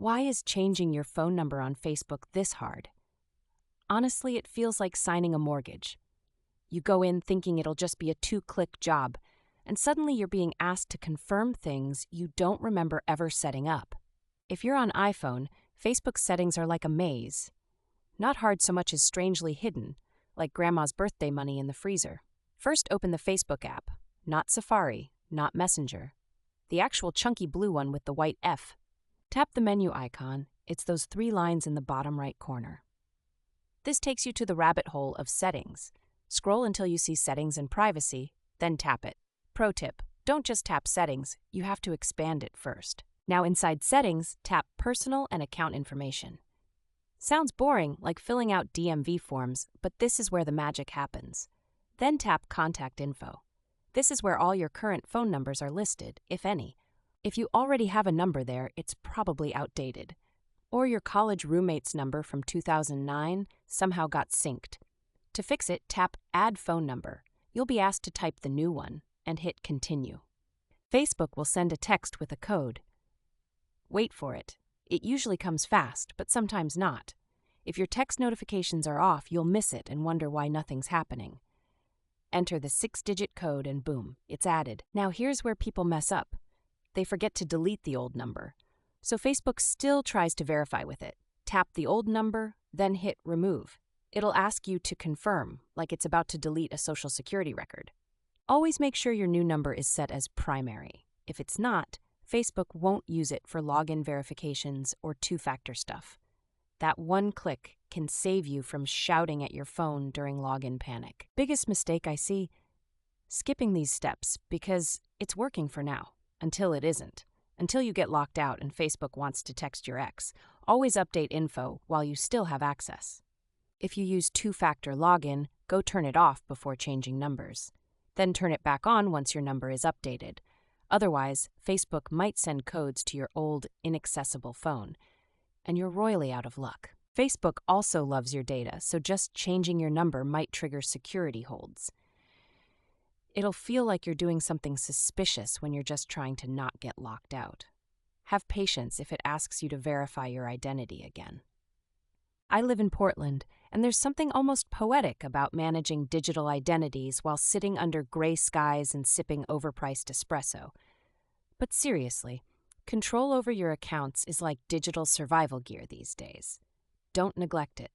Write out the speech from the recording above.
Why is changing your phone number on Facebook this hard? Honestly, it feels like signing a mortgage. You go in thinking it'll just be a two-click job, and suddenly you're being asked to confirm things you don't remember ever setting up. If you're on iPhone, Facebook's settings are like a maze. Not hard so much as strangely hidden, like grandma's birthday money in the freezer. First, open the Facebook app. Not Safari, not Messenger. The actual chunky blue one with the white F. Tap the menu icon. It's those 3 lines in the bottom right corner. This takes you to the rabbit hole of Settings. Scroll until you see Settings and Privacy, then tap it. Pro tip, don't just tap Settings, you have to expand it first. Now inside Settings, tap Personal and Account Information. Sounds boring, like filling out DMV forms, but this is where the magic happens. Then tap Contact Info. This is where all your current phone numbers are listed, if any. If you already have a number there, it's probably outdated. Or your college roommate's number from 2009 somehow got synced. To fix it, tap Add Phone Number. You'll be asked to type the new one and hit Continue. Facebook will send a text with a code. Wait for it. It usually comes fast, but sometimes not. If your text notifications are off, you'll miss it and wonder why nothing's happening. Enter the 6-digit code and boom, it's added. Now here's where people mess up. They forget to delete the old number. So Facebook still tries to verify with it. Tap the old number, then hit Remove. It'll ask you to confirm, like it's about to delete a social security record. Always make sure your new number is set as primary. If it's not, Facebook won't use it for login verifications or two-factor stuff. That one click can save you from shouting at your phone during login panic. Biggest mistake I see? Skipping these steps because it's working for now, until it isn't. Until you get locked out and Facebook wants to text your ex. Always update info while you still have access. If you use two-factor login, go turn it off before changing numbers. Then turn it back on once your number is updated. Otherwise, Facebook might send codes to your old, inaccessible phone, and you're royally out of luck. Facebook also loves your data, so just changing your number might trigger security holds. It'll feel like you're doing something suspicious when you're just trying to not get locked out. Have patience if it asks you to verify your identity again. I live in Portland, and there's something almost poetic about managing digital identities while sitting under gray skies and sipping overpriced espresso. But seriously, control over your accounts is like digital survival gear these days. Don't neglect it.